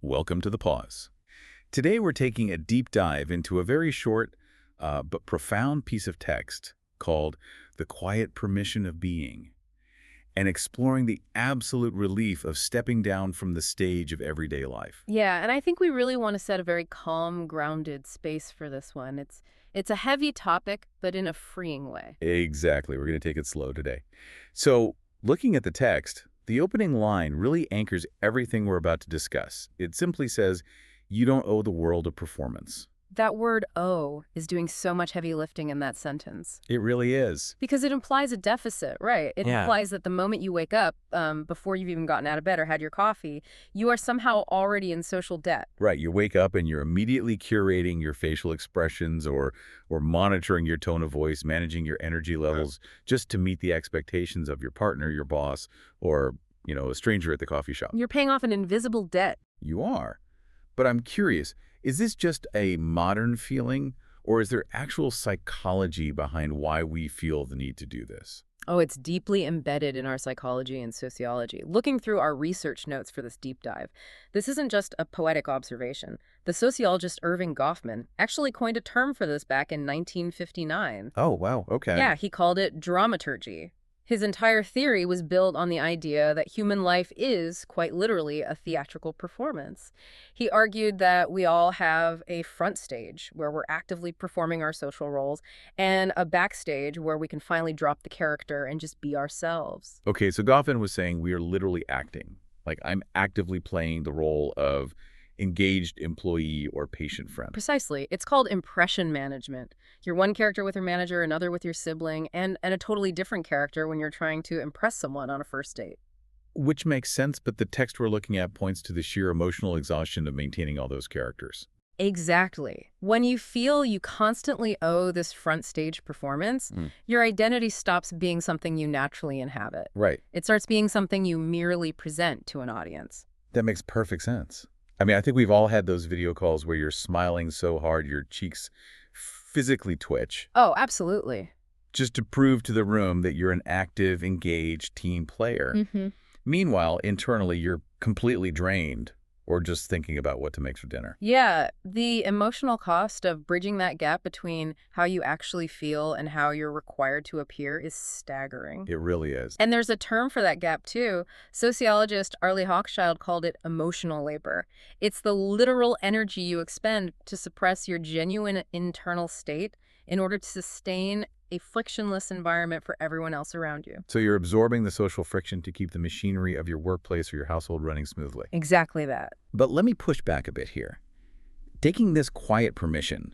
welcome to the pause. Today we're taking a deep dive into a very short but profound piece of text called The Quiet Permission of Being, and exploring the absolute relief of stepping down from the stage of everyday life. Yeah, and I think we really want to set a very calm, grounded space for this one. It's a heavy topic, but in a freeing way. Exactly, we're going to take it slow today. So, looking at the text, the opening line really anchors everything we're about to discuss. It simply says, you don't owe the world a performance. That word "owe" is doing so much heavy lifting in that sentence. It really is. Because it implies a deficit, right? It Yeah. implies that the moment you wake up, before you've even gotten out of bed or had your coffee, you are somehow already in social debt. Right, you wake up and you're immediately curating your facial expressions or monitoring your tone of voice, managing your energy levels just to meet the expectations of your partner, your boss, or, a stranger at the coffee shop. You're paying off an invisible debt. You are. But I'm curious, is this just a modern feeling, or is there actual psychology behind why we feel the need to do this? Oh, it's deeply embedded in our psychology and sociology. Looking through our research notes for this deep dive, this isn't just a poetic observation. The sociologist Irving Goffman actually coined a term for this back in 1959. Oh, wow, okay. Yeah, he called it dramaturgy. His entire theory was built on the idea that human life is, quite literally, a theatrical performance. He argued that we all have a front stage where we're actively performing our social roles and a backstage where we can finally drop the character and just be ourselves. Okay, so Goffin was saying we are literally acting. Like, I'm actively playing the role of engaged employee or patient friend. Precisely. It's called impression management. You're one character with your manager, another with your sibling, and a totally different character when you're trying to impress someone on a first date. Which makes sense, but the text we're looking at points to the sheer emotional exhaustion of maintaining all those characters. Exactly. When you feel you constantly owe this front stage performance, your identity stops being something you naturally inhabit. Right. It starts being something you merely present to an audience. That makes perfect sense. I mean, I think we've all had those video calls where you're smiling so hard your cheeks physically twitch, Oh, absolutely. just to prove to the room that you're an active, engaged team player. Meanwhile, internally, you're completely drained or just thinking about what to make for dinner. Yeah, the emotional cost of bridging that gap between how you actually feel and how you're required to appear is staggering. It really is. And there's a term for that gap, too. Sociologist Arlie Hochschild called it emotional labor. It's the literal energy you expend to suppress your genuine internal state in order to sustain a frictionless environment for everyone else around you. So you're absorbing the social friction to keep the machinery of your workplace or your household running smoothly. Exactly that. But let me push back a bit here. Taking this quiet permission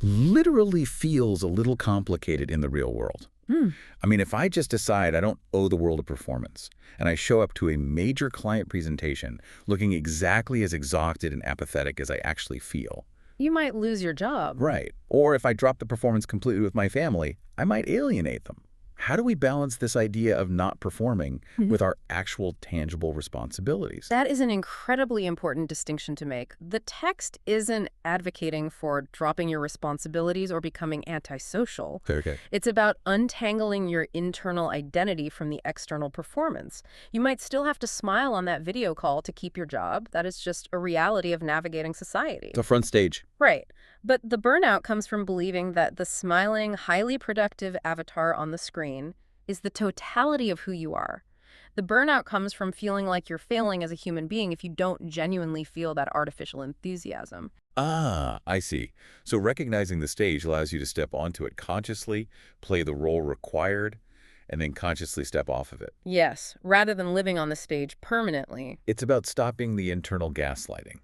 literally feels a little complicated in the real world. I mean, if I just decide I don't owe the world a performance, and I show up to a major client presentation looking exactly as exhausted and apathetic as I actually feel. You might lose your job. Right. Or if I drop the performance completely with my family, I might alienate them. How do we balance this idea of not performing with our actual tangible responsibilities? That is an incredibly important distinction to make. The text isn't advocating for dropping your responsibilities or becoming antisocial. Okay. It's about untangling your internal identity from the external performance. You might still have to smile on that video call to keep your job. That is just a reality of navigating society. The front stage. Right. But the burnout comes from believing that the smiling, highly productive avatar on the screen is the totality of who you are. The burnout comes from feeling like you're failing as a human being if you don't genuinely feel that artificial enthusiasm. Ah, I see. So recognizing the stage allows you to step onto it consciously, play the role required, and then consciously step off of it. Yes, rather than living on the stage permanently. It's about stopping the internal gaslighting.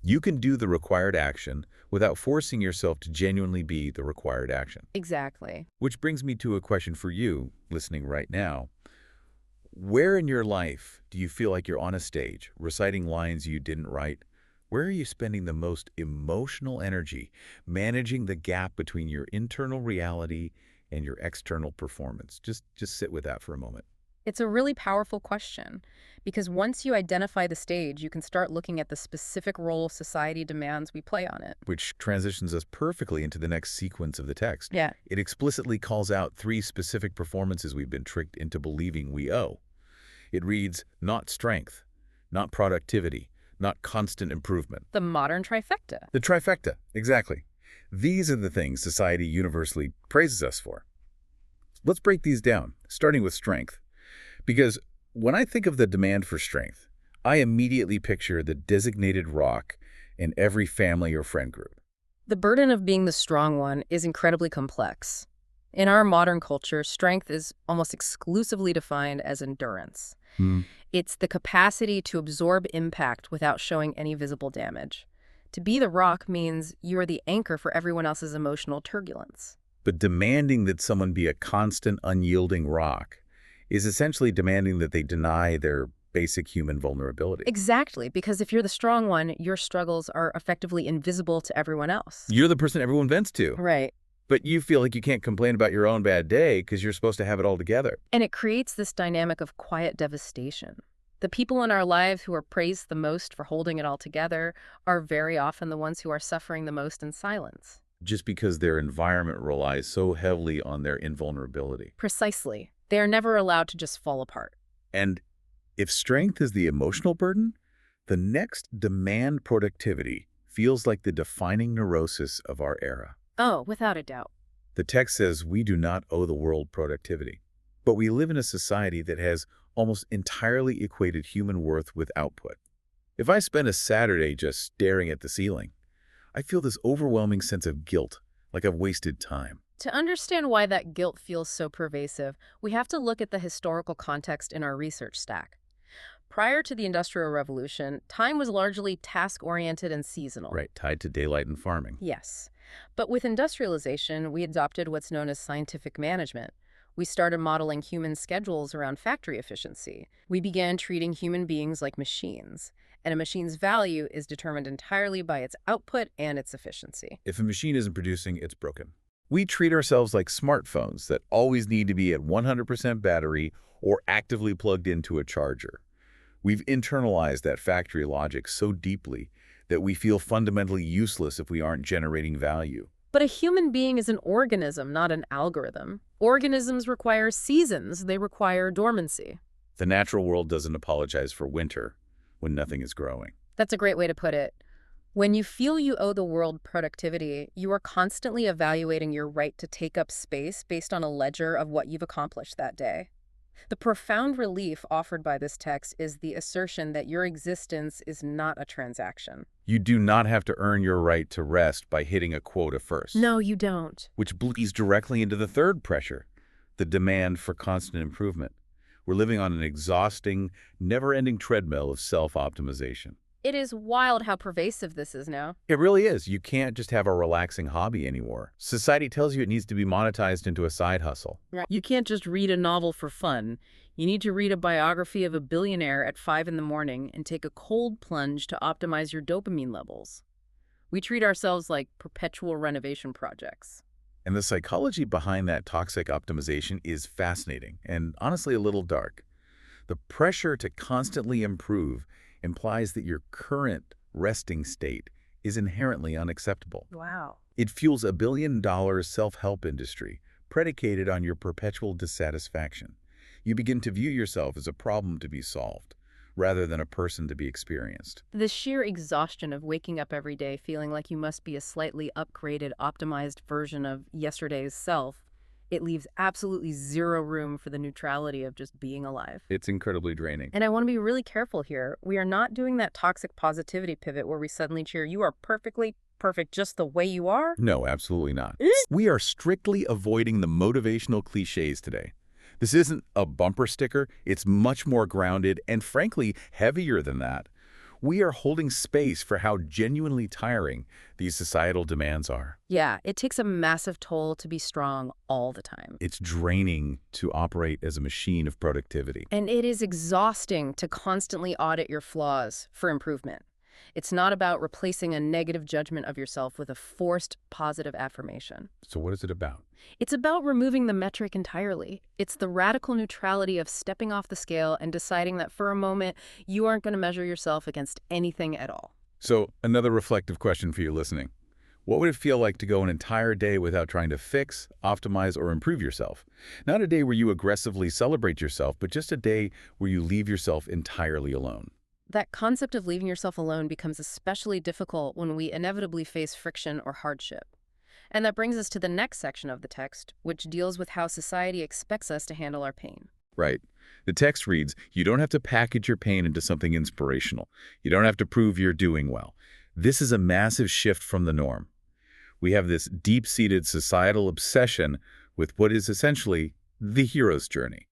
You can do the required action without forcing yourself to genuinely be the required action. Exactly. Which brings me to a question for you, listening right now. Where in your life do you feel like you're on a stage, reciting lines you didn't write? Where are you spending the most emotional energy, managing the gap between your internal reality and your external performance? Just sit with that for a moment. It's a really powerful question because once you identify the stage, you can start looking at the specific role society demands we play on it. Which transitions us perfectly into the next sequence of the text. Yeah. It explicitly calls out 3 specific performances we've been tricked into believing we owe. It reads, not strength, not productivity, not constant improvement. The modern trifecta. The trifecta, exactly. These are the things society universally praises us for. Let's break these down, starting with strength. Because when I think of the demand for strength, I immediately picture the designated rock in every family or friend group. The burden of being the strong one is incredibly complex. In our modern culture, strength is almost exclusively defined as endurance. Hmm. It's the capacity to absorb impact without showing any visible damage. To be the rock means you are the anchor for everyone else's emotional turbulence. But demanding that someone be a constant, unyielding rock is essentially demanding that they deny their basic human vulnerability. Exactly, because if you're the strong one, your struggles are effectively invisible to everyone else. You're the person everyone vents to, Right. but you feel like you can't complain about your own bad day because you're supposed to have it all together. And it creates this dynamic of quiet devastation. The people in our lives who are praised the most for holding it all together are very often the ones who are suffering the most in silence. Just because their environment relies so heavily on their invulnerability. Precisely. They are never allowed to just fall apart. And if strength is the emotional burden, the next demand productivity feels like the defining neurosis of our era. Oh, without a doubt. The text says we do not owe the world productivity, but we live in a society that has almost entirely equated human worth with output. If I spend a Saturday just staring at the ceiling, I feel this overwhelming sense of guilt, like I've wasted time. To understand why that guilt feels so pervasive, we have to look at the historical context in our research stack. Prior to the Industrial Revolution, time was largely task-oriented and seasonal. Right, tied to daylight and farming. Yes. But with industrialization, we adopted what's known as scientific management. We started modeling human schedules around factory efficiency. We began treating human beings like machines. And a machine's value is determined entirely by its output and its efficiency. If a machine isn't producing, it's broken. We treat ourselves like smartphones that always need to be at 100% battery or actively plugged into a charger. We've internalized that factory logic so deeply that we feel fundamentally useless if we aren't generating value. But a human being is an organism, not an algorithm. Organisms require seasons. They require dormancy. The natural world doesn't apologize for winter when nothing is growing. That's a great way to put it. When you feel you owe the world productivity, you are constantly evaluating your right to take up space based on a ledger of what you've accomplished that day. The profound relief offered by this text is the assertion that your existence is not a transaction. You do not have to earn your right to rest by hitting a quota first. No, you don't. Which bleeds directly into the third pressure, the demand for constant improvement. We're living on an exhausting, never-ending treadmill of self-optimization. It is wild how pervasive this is now. It really is. You can't just have a relaxing hobby anymore. Society tells you it needs to be monetized into a side hustle. You can't just read a novel for fun. You need to read a biography of a billionaire at 5 in the morning and take a cold plunge to optimize your dopamine levels. We treat ourselves like perpetual renovation projects. And the psychology behind that toxic optimization is fascinating and honestly a little dark. The pressure to constantly improve implies that your current resting state is inherently unacceptable. Wow. It fuels a billion-dollar self-help industry predicated on your perpetual dissatisfaction. You begin to view yourself as a problem to be solved, rather than a person to be experienced. The sheer exhaustion of waking up every day feeling like you must be a slightly upgraded, optimized version of yesterday's self, it leaves absolutely zero room for the neutrality of just being alive. It's incredibly draining. And I want to be really careful here. We are not doing that toxic positivity pivot where we suddenly cheer, you are perfectly perfect just the way you are. No, absolutely not. We are strictly avoiding the motivational cliches today. This isn't a bumper sticker. It's much more grounded and, frankly, heavier than that. We are holding space for how genuinely tiring these societal demands are. Yeah, it takes a massive toll to be strong all the time. It's draining to operate as a machine of productivity. And it is exhausting to constantly audit your flaws for improvement. It's not about replacing a negative judgment of yourself with a forced positive affirmation. So what is it about? It's about removing the metric entirely. It's the radical neutrality of stepping off the scale and deciding that for a moment, you aren't going to measure yourself against anything at all. So another reflective question for you listening. What would it feel like to go an entire day without trying to fix, optimize, or improve yourself? Not a day where you aggressively celebrate yourself, but just a day where you leave yourself entirely alone. That concept of leaving yourself alone becomes especially difficult when we inevitably face friction or hardship. And that brings us to the next section of the text, which deals with how society expects us to handle our pain. Right. The text reads, you don't have to package your pain into something inspirational. You don't have to prove you're doing well. This is a massive shift from the norm. We have this deep-seated societal obsession with what is essentially the hero's journey.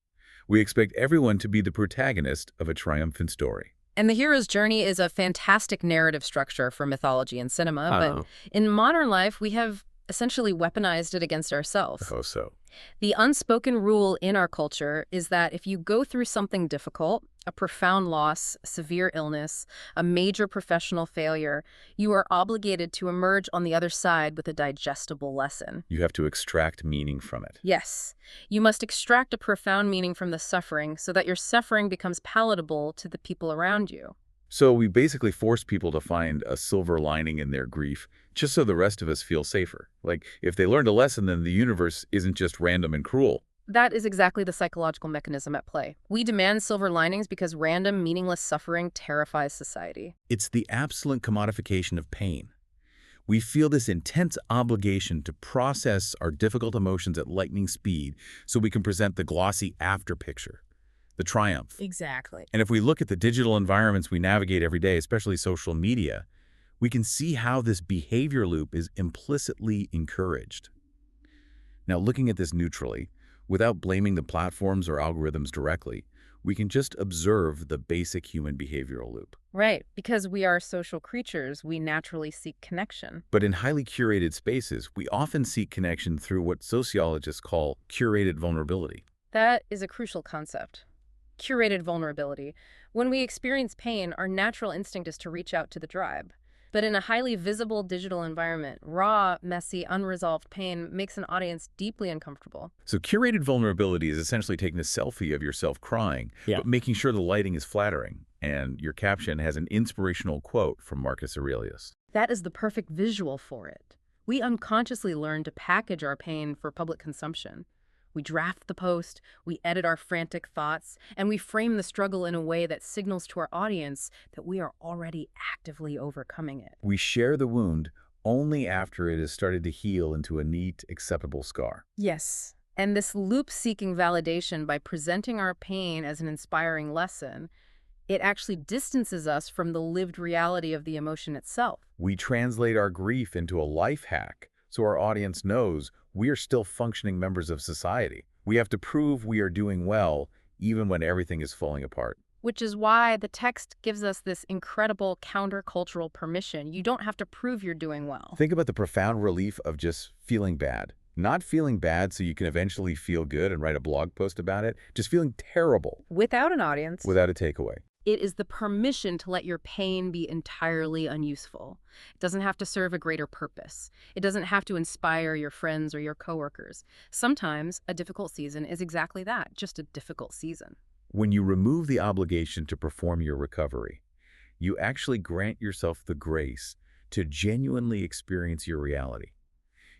We expect everyone to be the protagonist of a triumphant story. And the hero's journey is a fantastic narrative structure for mythology and cinema, but Oh. in modern life, we have essentially weaponized it against ourselves. Oh, so. The unspoken rule in our culture is that if you go through something difficult, a profound loss, severe illness, a major professional failure, you are obligated to emerge on the other side with a digestible lesson. You have to extract meaning from it. Yes, you must extract a profound meaning from the suffering so that your suffering becomes palatable to the people around you. So we basically force people to find a silver lining in their grief, just so the rest of us feel safer. Like, if they learned a lesson, then the universe isn't just random and cruel. That is exactly the psychological mechanism at play. We demand silver linings because random, meaningless suffering terrifies society. It's the absolute commodification of pain. We feel this intense obligation to process our difficult emotions at lightning speed so we can present the glossy after picture, the triumph. Exactly. And if we look at the digital environments we navigate every day, especially social media, we can see how this behavior loop is implicitly encouraged. Now, looking at this neutrally, without blaming the platforms or algorithms directly, we can just observe the basic human behavioral loop. Right, because we are social creatures, we naturally seek connection. But in highly curated spaces, we often seek connection through what sociologists call curated vulnerability. That is a crucial concept. Curated vulnerability. When we experience pain, our natural instinct is to reach out to the tribe. But in a highly visible digital environment, raw, messy, unresolved pain makes an audience deeply uncomfortable. So curated vulnerability is essentially taking a selfie of yourself crying, but making sure the lighting is flattering, and your caption has an inspirational quote from Marcus Aurelius. That is the perfect visual for it. We unconsciously learn to package our pain for public consumption. We draft the post, we edit our frantic thoughts, and we frame the struggle in a way that signals to our audience that we are already actively overcoming it. We share the wound only after it has started to heal into a neat, acceptable scar. Yes. And this loop seeking validation by presenting our pain as an inspiring lesson, it actually distances us from the lived reality of the emotion itself. We translate our grief into a life hack so our audience knows we are still functioning members of society. We have to prove we are doing well even when everything is falling apart. Which is why the text gives us this incredible countercultural permission. You don't have to prove you're doing well. Think about the profound relief of just feeling bad. Not feeling bad so you can eventually feel good and write a blog post about it. Just feeling terrible. Without an audience. Without a takeaway. It is the permission to let your pain be entirely unuseful. It doesn't have to serve a greater purpose. It doesn't have to inspire your friends or your coworkers. Sometimes a difficult season is exactly that, just a difficult season. When you remove the obligation to perform your recovery, you actually grant yourself the grace to genuinely experience your reality.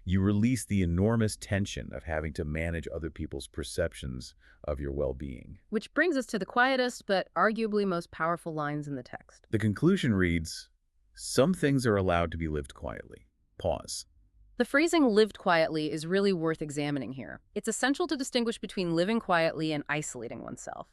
You release the enormous tension of having to manage other people's perceptions of your well-being. Which brings us to the quietest but arguably most powerful lines in the text. The conclusion reads, some things are allowed to be lived quietly. Pause. The phrasing lived quietly is really worth examining here. It's essential to distinguish between living quietly and isolating oneself.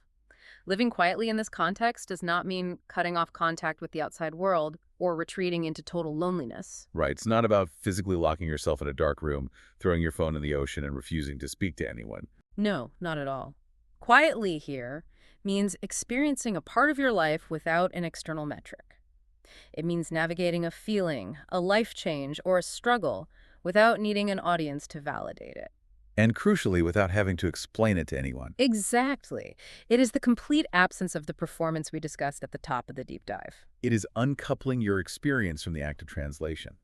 Living quietly in this context does not mean cutting off contact with the outside world or retreating into total loneliness. Right. It's not about physically locking yourself in a dark room, throwing your phone in the ocean, and refusing to speak to anyone. No, not at all. Quietly here means experiencing a part of your life without an external metric. It means navigating a feeling, a life change, or a struggle without needing an audience to validate it. And crucially, without having to explain it to anyone. Exactly. It is the complete absence of the performance we discussed at the top of the deep dive. It is uncoupling your experience from the act of translation.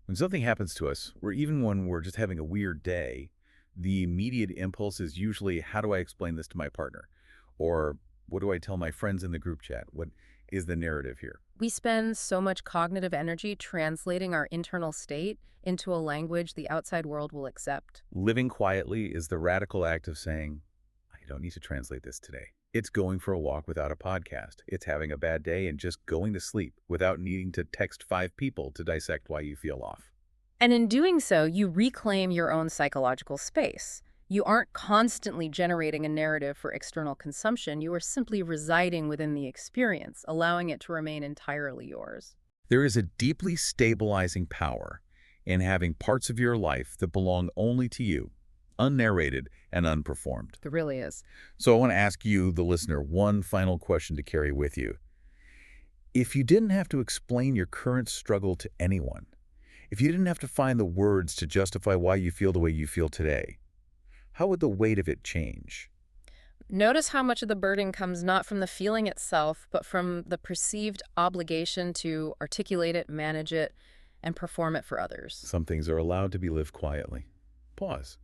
When something happens to us, or even when we're just having a weird day, the immediate impulse is usually, how do I explain this to my partner? Or what do I tell my friends in the group chat? What is the narrative here? We spend so much cognitive energy translating our internal state into a language the outside world will accept. Living quietly is the radical act of saying, I don't need to translate this today. It's going for a walk without a podcast. It's having a bad day and just going to sleep without needing to text 5 people to dissect why you feel off. And in doing so, you reclaim your own psychological space. You aren't constantly generating a narrative for external consumption. You are simply residing within the experience, allowing it to remain entirely yours. There is a deeply stabilizing power in having parts of your life that belong only to you, unnarrated and unperformed. There really is. So I want to ask you, the listener, one final question to carry with you. If you didn't have to explain your current struggle to anyone, if you didn't have to find the words to justify why you feel the way you feel today, how would the weight of it change? Notice how much of the burden comes not from the feeling itself, but from the perceived obligation to articulate it, manage it, and perform it for others. Some things are allowed to be lived quietly. Pause.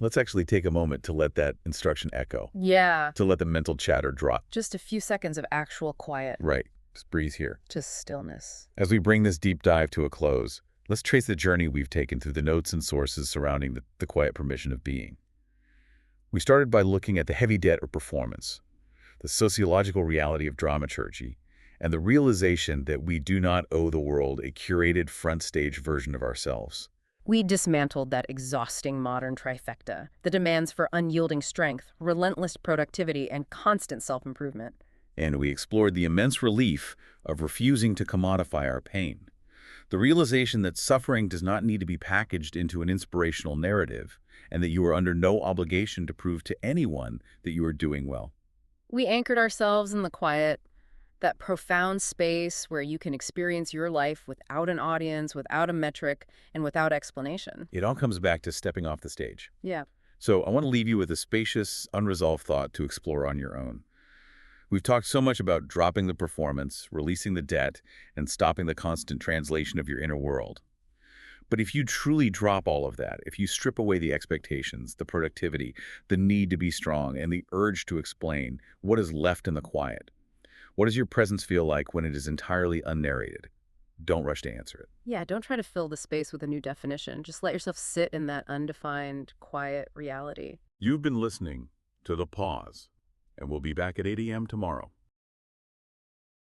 Let's actually take a moment to let that instruction echo, Yeah, to let the mental chatter drop. just a few seconds of actual quiet, Right. Just breathe here. just stillness. As we bring this deep dive to a close, let's trace the journey we've taken through the notes and sources surrounding the quiet permission of being. We started by looking at the heavy debt of performance, the sociological reality of dramaturgy, and the realization that we do not owe the world a curated front-stage version of ourselves. We dismantled that exhausting modern trifecta, the demands for unyielding strength, relentless productivity, and constant self-improvement. And we explored the immense relief of refusing to commodify our pain. The realization that suffering does not need to be packaged into an inspirational narrative, and that you are under no obligation to prove to anyone that you are doing well. We anchored ourselves in the quiet, that profound space where you can experience your life without an audience, without a metric, and without explanation. It all comes back to stepping off the stage. Yeah. So I want to leave you with a spacious, unresolved thought to explore on your own. We've talked so much about dropping the performance, releasing the debt, and stopping the constant translation of your inner world. But if you truly drop all of that, if you strip away the expectations, the productivity, the need to be strong, and the urge to explain, what is left in the quiet? What does your presence feel like when it is entirely unnarrated? Don't rush to answer it. Yeah, don't try to fill the space with a new definition. Just let yourself sit in that undefined, quiet reality. You've been listening to The Pause, and we'll be back at 8 a.m. tomorrow.